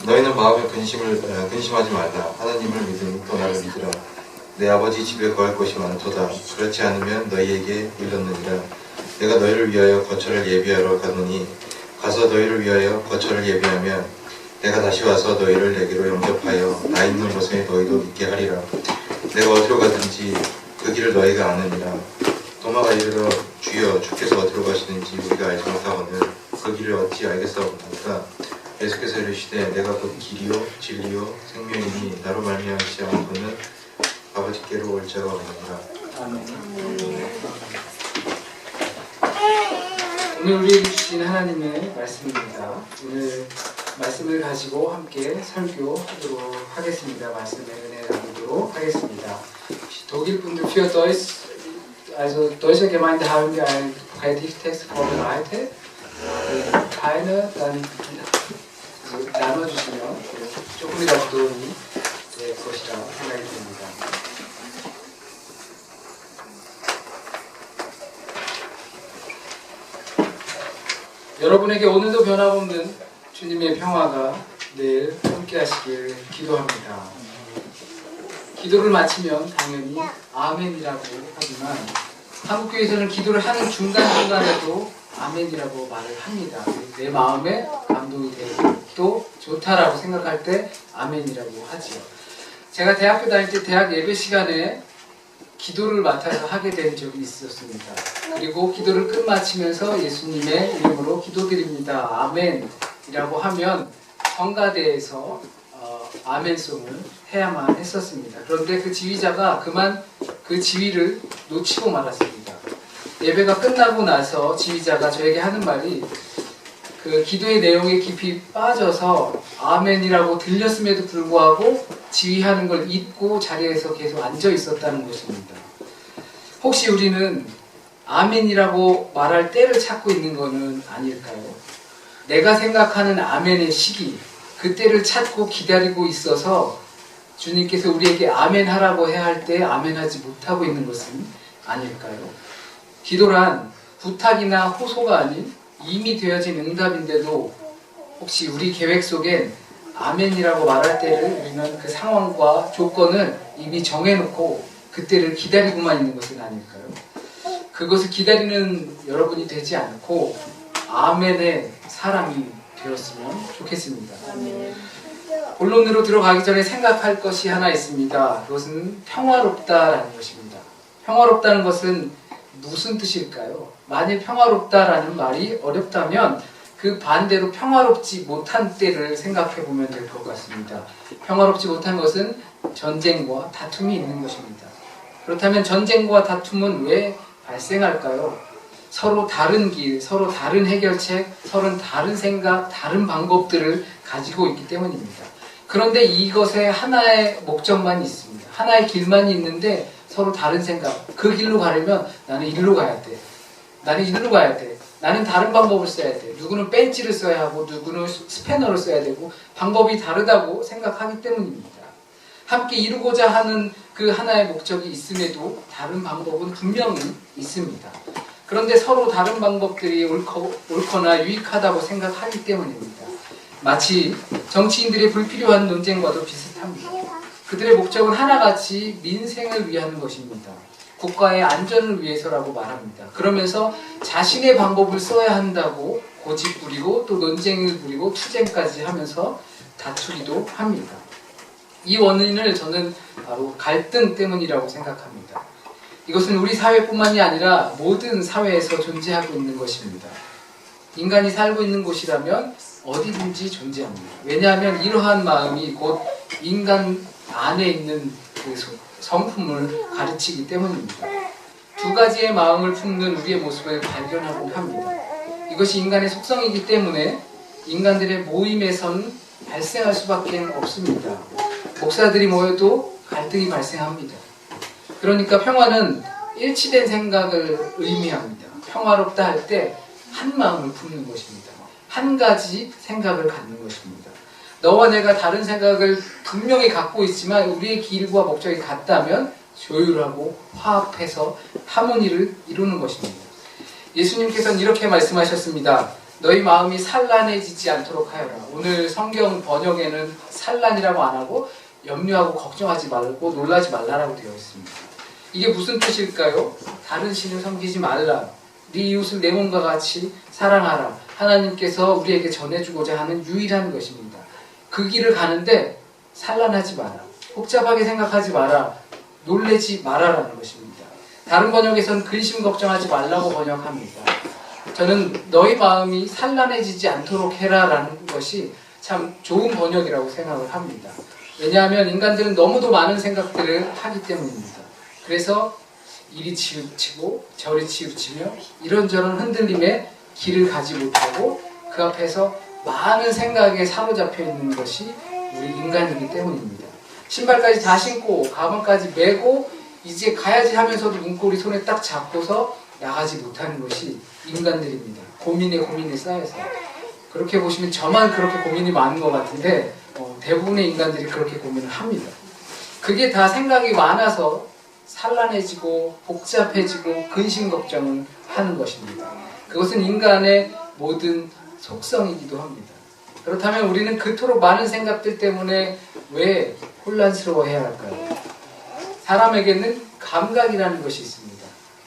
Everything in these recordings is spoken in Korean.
너희는 마음에 근심하지 말라. 하나님을 믿으니 또 나를 믿으라. 내 아버지 집에 거할 곳이 많도다. 그렇지 않으면 너희에게 일렀느니라. 내가 너희를 위하여 거처를 예비하러 가노니 가서 너희를 위하여 거처를 예비하면 내가 다시 와서 너희를 내게로 영접하여 나 있는 곳에 너희도 있게 하리라. 내가 어디로 가든지 그 길을 너희가 아느니라. 도마가 이르러 주여 주께서 어디로 가시는지 우리가 알지 못하거늘 그 길을 어찌 알겠사옵나이까. 예수께서 이르시되 내가 곧 길이요 진리요 생명이니 나로 말미암지 않고는 아버지께로 올 자가 없느니라. 아멘. 오늘 우리에게 주신 하나님의 말씀입니다. 오늘 말씀을 가지고 함께 설교하도록 하겠습니다. 말씀의 은혜 나누도록 하겠습니다. 독일 분들 für Deutsch, also deutsche Gemeinde haben wir einen Predigtext vorbereitet. keine, dann 나눠주시면 조금이라도 도움이 될 것이라 생각이 듭니다. 여러분에게 오늘도 변함없는 주님의 평화가 늘 함께 하시길 기도합니다. 기도를 마치면 당연히 아멘이라고 하지만 한국교회에서는 기도를 하는 중간중간에도 아멘이라고 말을 합니다. 내 마음에 감동이 되고 또 좋다라고 생각할 때 아멘이라고 하지요. 제가 대학교 다닐 때 대학 예배 시간에 기도를 맡아서 하게 된 적이 있었습니다. 그리고 기도를 끝마치면서 예수님의 이름으로 기도드립니다. 아멘이라고 하면 성가대에서 아멘송을 해야만 했었습니다. 그런데 그 지휘자가 그만 그 지휘를 놓치고 말았습니다. 예배가 끝나고 나서 지휘자가 저에게 하는 말이 그 기도의 내용에 깊이 빠져서 아멘이라고 들렸음에도 불구하고 지휘하는 걸 잊고 자리에서 계속 앉아 있었다는 것입니다. 혹시 우리는 아멘이라고 말할 때를 찾고 있는 것은 아닐까요? 내가 생각하는 아멘의 시기, 그 때를 찾고 기다리고 있어서 주님께서 우리에게 아멘하라고 해야 할 때 아멘하지 못하고 있는 것은 아닐까요? 기도란 부탁이나 호소가 아닌 이미 되어진 응답인데도 혹시 우리 계획 속엔 아멘이라고 말할 때를 우리는 그 상황과 조건을 이미 정해놓고 그때를 기다리고만 있는 것은 아닐까요? 그것을 기다리는 여러분이 되지 않고 아멘의 사람이 되었으면 좋겠습니다. 본론으로 들어가기 전에 생각할 것이 하나 있습니다. 그것은 평화롭다라는 것입니다. 평화롭다는 것은 무슨 뜻일까요? 만일 평화롭다라는 말이 어렵다면 그 반대로 평화롭지 못한 때를 생각해 보면 될 것 같습니다. 평화롭지 못한 것은 전쟁과 다툼이 있는 것입니다. 그렇다면 전쟁과 다툼은 왜 발생할까요? 서로 다른 길, 서로 다른 해결책, 서로 다른 생각, 다른 방법들을 가지고 있기 때문입니다. 그런데 이것에 하나의 목적만 있습니다. 하나의 길만 있는데 서로 다른 생각, 그 길로 가려면 나는 이리로 가야 돼. 나는 이리로 가야 돼. 나는 다른 방법을 써야 돼. 누구는 벤치를 써야 하고 누구는 스패너를 써야 되고 방법이 다르다고 생각하기 때문입니다. 함께 이루고자 하는 그 하나의 목적이 있음에도 다른 방법은 분명히 있습니다. 그런데 서로 다른 방법들이 옳거나 유익하다고 생각하기 때문입니다. 마치 정치인들의 불필요한 논쟁과도 비슷합니다. 그들의 목적은 하나같이 민생을 위한 것입니다. 국가의 안전을 위해서라고 말합니다. 그러면서 자신의 방법을 써야 한다고 고집 부리고 또 논쟁을 부리고 투쟁까지 하면서 다투기도 합니다. 이 원인을 저는 바로 갈등 때문이라고 생각합니다. 이것은 우리 사회뿐만이 아니라 모든 사회에서 존재하고 있는 것입니다. 인간이 살고 있는 곳이라면 어디든지 존재합니다. 왜냐하면 이러한 마음이 곧 인간 안에 있는 그 성품을 가르치기 때문입니다. 두 가지의 마음을 품는 우리의 모습을 발견하곤 합니다. 이것이 인간의 속성이기 때문에 인간들의 모임에선 발생할 수밖에 없습니다. 목사들이 모여도 갈등이 발생합니다. 그러니까 평화는 일치된 생각을 의미합니다. 평화롭다 할 때 한 마음을 품는 것입니다. 한 가지 생각을 갖는 것입니다. 너와 내가 다른 생각을 분명히 갖고 있지만 우리의 길과 목적이 같다면 조율하고 화합해서 하모니를 이루는 것입니다. 예수님께서는 이렇게 말씀하셨습니다. 너희 마음이 산란해지지 않도록 하여라. 오늘 성경 번역에는 산란이라고 안 하고 염려하고 걱정하지 말고 놀라지 말라라고 되어 있습니다. 이게 무슨 뜻일까요? 다른 신을 섬기지 말라. 네 이웃을 내 몸과 같이 사랑하라. 하나님께서 우리에게 전해주고자 하는 유일한 것입니다. 그 길을 가는데 산란하지 마라. 복잡하게 생각하지 마라. 놀래지 마라라는 것입니다. 다른 번역에서는 근심 걱정하지 말라고 번역합니다. 저는 너희 마음이 산란해지지 않도록 해라라는 것이 참 좋은 번역이라고 생각을 합니다. 왜냐하면 인간들은 너무도 많은 생각들을 하기 때문입니다. 그래서 이리 치우치고 저리 치우치며 이런저런 흔들림에 길을 가지 못하고 그 앞에서 많은 생각에 사로잡혀 있는 것이 우리 인간이기 때문입니다. 신발까지 다 신고 가방까지 메고 이제 가야지 하면서도 문고리 손에 딱 잡고서 나가지 못하는 것이 인간들입니다. 고민에 쌓여서. 그렇게 보시면 저만 그렇게 고민이 많은 것 같은데 대부분의 인간들이 그렇게 고민을 합니다. 그게 다 생각이 많아서 산란해지고 복잡해지고 근심 걱정을 하는 것입니다. 그것은 인간의 모든 속성이기도 합니다. 그렇다면 우리는 그토록 많은 생각들 때문에 왜 혼란스러워해야 할까요? 사람에게는 감각이라는 것이 있습니다.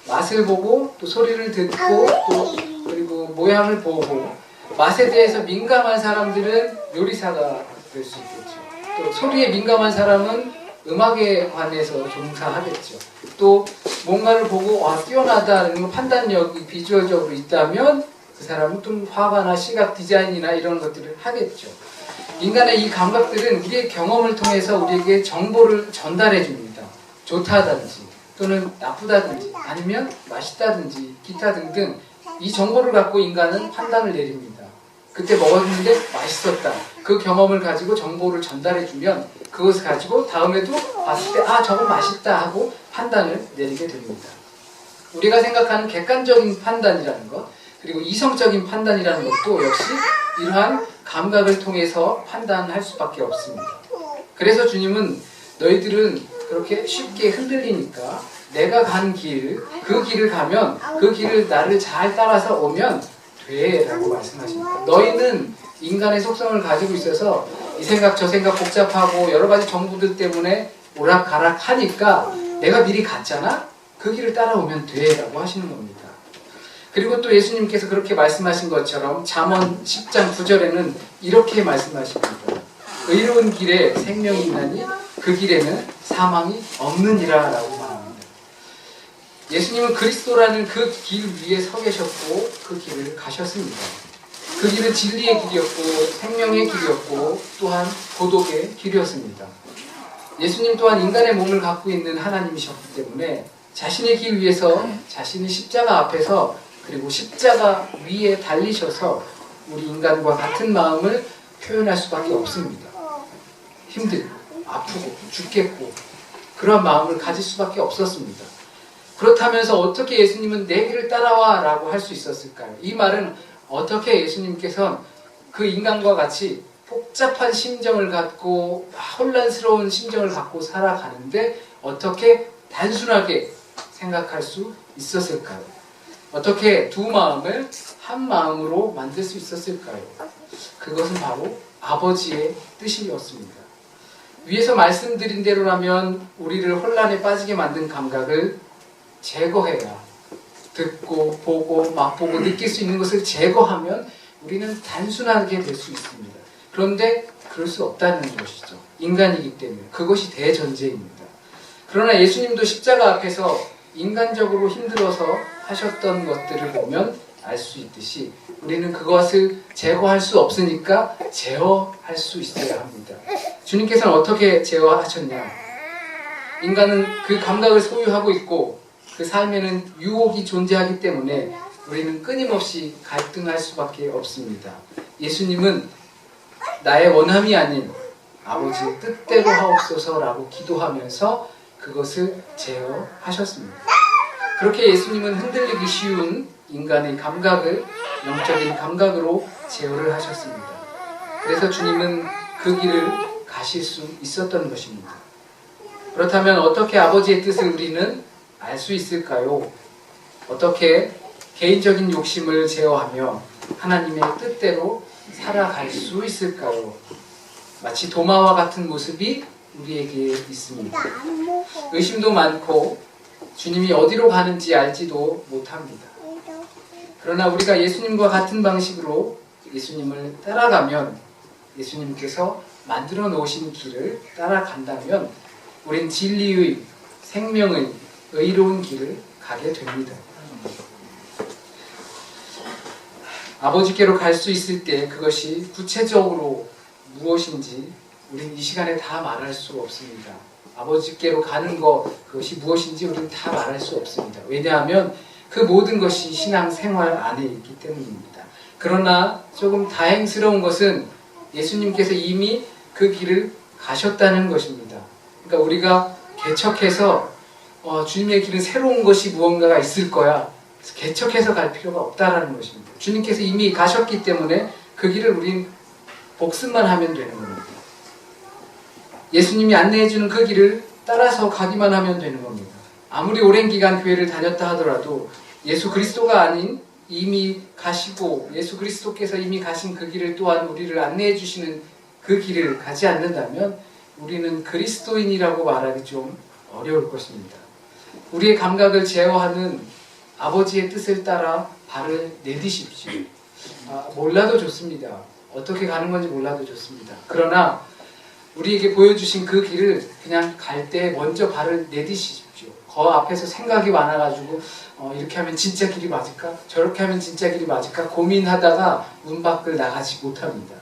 맛을 보고 또 소리를 듣고 또 그리고 모양을 보고 맛에 대해서 민감한 사람들은 요리사가 될 수 있겠죠. 또 소리에 민감한 사람은 음악에 관해서 종사하겠죠. 또 뭔가를 보고 뛰어나다는 판단력이 비주얼적으로 있다면 그 사람은 좀 화가나 시각 디자인이나 이런 것들을 하겠죠. 인간의 이 감각들은 우리의 경험을 통해서 우리에게 정보를 전달해 줍니다. 좋다든지 또는 나쁘다든지 아니면 맛있다든지 기타 등등 이 정보를 갖고 인간은 판단을 내립니다. 그때 먹었는데 맛있었다. 그 경험을 가지고 정보를 전달해 주면 그것을 가지고 다음에도 봤을 때 저거 맛있다 하고 판단을 내리게 됩니다. 우리가 생각하는 객관적인 판단이라는 것 그리고 이성적인 판단이라는 것도 역시 이러한 감각을 통해서 판단할 수밖에 없습니다. 그래서 주님은 너희들은 그렇게 쉽게 흔들리니까 내가 간 길, 그 길을 가면 그 길을 나를 잘 따라서 오면 돼 라고 말씀하십니다. 너희는 인간의 속성을 가지고 있어서 이 생각 저 생각 복잡하고 여러 가지 정보들 때문에 오락가락 하니까 내가 미리 갔잖아? 그 길을 따라오면 돼 라고 하시는 겁니다. 그리고 또 예수님께서 그렇게 말씀하신 것처럼 잠언 10장 9절에는 이렇게 말씀하십니다. 의로운 길에 생명이 있나니 그 길에는 사망이 없느니라 라고 말합니다. 예수님은 그리스도라는 그 길 위에 서 계셨고 그 길을 가셨습니다. 그 길은 진리의 길이었고 생명의 길이었고 또한 고독의 길이었습니다. 예수님 또한 인간의 몸을 갖고 있는 하나님이셨기 때문에 자신의 길 위에서 자신의 십자가 앞에서 그리고 십자가 위에 달리셔서 우리 인간과 같은 마음을 표현할 수밖에 없습니다. 힘들고 아프고 죽겠고 그런 마음을 가질 수밖에 없었습니다. 그렇다면서 어떻게 예수님은 내 길을 따라와 라고 할 수 있었을까요? 이 말은 어떻게 예수님께서는 그 인간과 같이 복잡한 심정을 갖고 혼란스러운 심정을 갖고 살아가는데 어떻게 단순하게 생각할 수 있었을까요? 어떻게 두 마음을 한 마음으로 만들 수 있었을까요? 그것은 바로 아버지의 뜻이었습니다. 위에서 말씀드린 대로라면 우리를 혼란에 빠지게 만든 감각을 제거해야 듣고 보고 맛보고 느낄 수 있는 것을 제거하면 우리는 단순하게 될 수 있습니다. 그런데 그럴 수 없다는 것이죠. 인간이기 때문에 그것이 대전제입니다. 그러나 예수님도 십자가 앞에서 인간적으로 힘들어서 하셨던 것들을 보면 알 수 있듯이 우리는 그것을 제거할 수 없으니까 제어할 수 있어야 합니다. 주님께서는 어떻게 제어하셨냐? 인간은 그 감각을 소유하고 있고 그 삶에는 유혹이 존재하기 때문에 우리는 끊임없이 갈등할 수밖에 없습니다. 예수님은 나의 원함이 아닌 아버지의 뜻대로 하옵소서라고 기도하면서 그것을 제어하셨습니다. 그렇게 예수님은 흔들리기 쉬운 인간의 감각을 영적인 감각으로 제어를 하셨습니다. 그래서 주님은 그 길을 가실 수 있었던 것입니다. 그렇다면 어떻게 아버지의 뜻을 우리는 알 수 있을까요? 어떻게 개인적인 욕심을 제어하며 하나님의 뜻대로 살아갈 수 있을까요? 마치 도마와 같은 모습이 우리에게 있습니다. 의심도 많고 주님이 어디로 가는지 알지도 못합니다. 그러나 우리가 예수님과 같은 방식으로 예수님을 따라가면, 예수님께서 만들어 놓으신 길을 따라간다면 우린 진리의, 생명의, 의로운 길을 가게 됩니다. 아버지께로 갈 수 있을 때 그것이 구체적으로 무엇인지 우린 이 시간에 다 말할 수 없습니다. 아버지께로 가는 것, 그것이 무엇인지 우리는 다 말할 수 없습니다. 왜냐하면 그 모든 것이 신앙생활 안에 있기 때문입니다. 그러나 조금 다행스러운 것은 예수님께서 이미 그 길을 가셨다는 것입니다. 그러니까 우리가 개척해서 주님의 길은 새로운 것이 무언가가 있을 거야, 개척해서 갈 필요가 없다라는 것입니다. 주님께서 이미 가셨기 때문에 그 길을 우린 복습만 하면 되는 겁니다. 예수님이 안내해주는 그 길을 따라서 가기만 하면 되는 겁니다. 아무리 오랜 기간 교회를 다녔다 하더라도 예수 그리스도가 아닌 이미 가시고 예수 그리스도께서 이미 가신 그 길을 또한 우리를 안내해 주시는 그 길을 가지 않는다면 우리는 그리스도인이라고 말하기 좀 어려울 것입니다. 우리의 감각을 제어하는 아버지의 뜻을 따라 발을 내디십시오. 몰라도 좋습니다. 어떻게 가는 건지 몰라도 좋습니다. 그러나 우리에게 보여주신 그 길을 그냥 갈 때 먼저 발을 내디십시오. 그 앞에서 생각이 많아가지고 이렇게 하면 진짜 길이 맞을까? 저렇게 하면 진짜 길이 맞을까? 고민하다가 문 밖을 나가지 못합니다.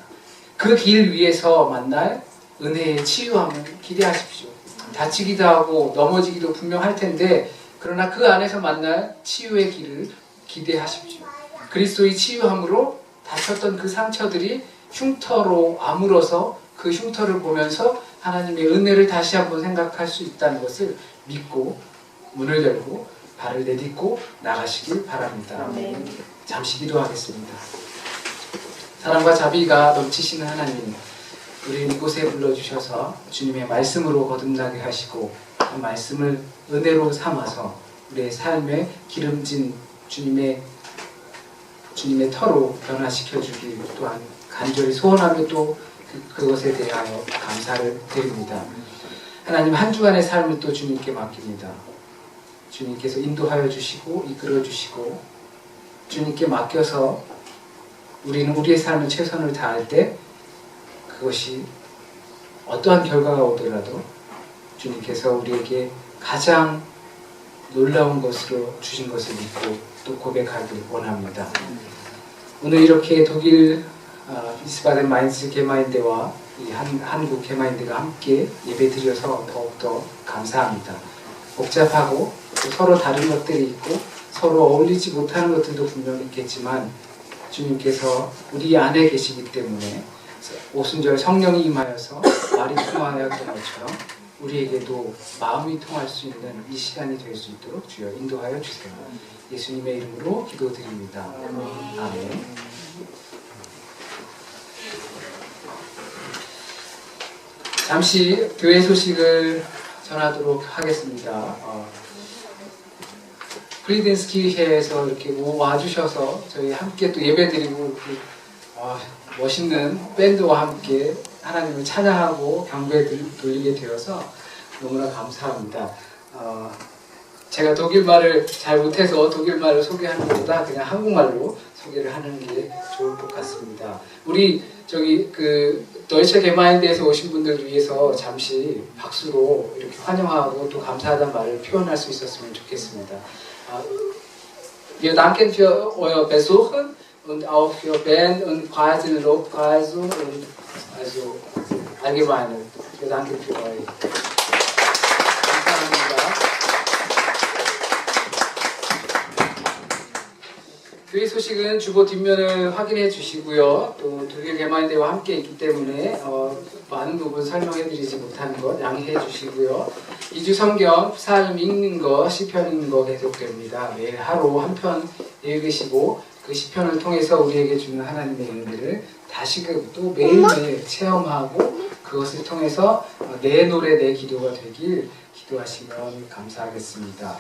그 길 위에서 만날 은혜의 치유함을 기대하십시오. 다치기도 하고 넘어지기도 분명 할 텐데 그러나 그 안에서 만날 치유의 길을 기대하십시오. 그리스도의 치유함으로 다쳤던 그 상처들이 흉터로 아물어서 그 흉터를 보면서 하나님의 은혜를 다시 한번 생각할 수 있다는 것을 믿고 문을 열고 발을 내딛고 나가시길 바랍니다. 잠시 기도하겠습니다. 사랑과 자비가 넘치시는 하나님, 우리를 이곳에 불러주셔서 주님의 말씀으로 거듭나게 하시고 그 말씀을 은혜로 삼아서 우리의 삶에 기름진 주님의 터로 변화시켜주길 또한 간절히 소원하며 또 그것에 대하여 감사를 드립니다. 하나님, 한 주간의 삶을 또 주님께 맡깁니다. 주님께서 인도하여 주시고 이끌어 주시고 주님께 맡겨서 우리는 우리의 삶을 최선을 다할 때 그것이 어떠한 결과가 오더라도 주님께서 우리에게 가장 놀라운 것으로 주신 것을 믿고 또 고백하길 원합니다. 오늘 이렇게 독일 비스바덴 마인츠 개마인대와 이 한국 개마인대가 함께 예배드려서 더욱더 감사합니다. 복잡하고 또 서로 다른 것들이 있고 서로 어울리지 못하는 것들도 분명히 있겠지만 주님께서 우리 안에 계시기 때문에 오순절 성령이 임하여서 말이 통하였던 것처럼 우리에게도 마음이 통할 수 있는 이 시간이 될 수 있도록 주여 인도하여 주세요. 예수님의 이름으로 기도드립니다. 아멘. 잠시 교회 소식을 전하도록 하겠습니다. 프리덴스키에서 이렇게 와주셔서 저희 함께 또 예배드리고 멋있는 밴드와 함께 하나님을 찬양하고 경배에 돌리게 되어서 너무나 감사합니다. 제가 독일말을 잘 못해서 독일말을 소개하는 것보다 그냥 한국말로 소개를 하는 게 좋을 것 같습니다. 우리 더이체 게마인드에서 오신 분들을 위해서 잠시 박수로 이렇게 환영하고 또 감사하다는 말을 표현할 수 있었으면 좋겠습니다. Wir danken für euer Besuchen und auch für Band und Preise, Lobpreise und also allgemein. Wir danken für euch. 감사합니다. 교회 소식은 주보 뒷면을 확인해 주시고요. 또 독일 개마인대와 함께 있기 때문에 많은 부분 설명해 드리지 못하는 것 양해해 주시고요. 2주 성경 psalm 읽는 거, 시편 읽는 거 계속됩니다. 매일 하루 한 편 읽으시고 그 시편을 통해서 우리에게 주는 하나님의 은혜를 다시금 또 매일매일 체험하고 그것을 통해서 내 노래 내 기도가 되길 기도하시면 감사하겠습니다.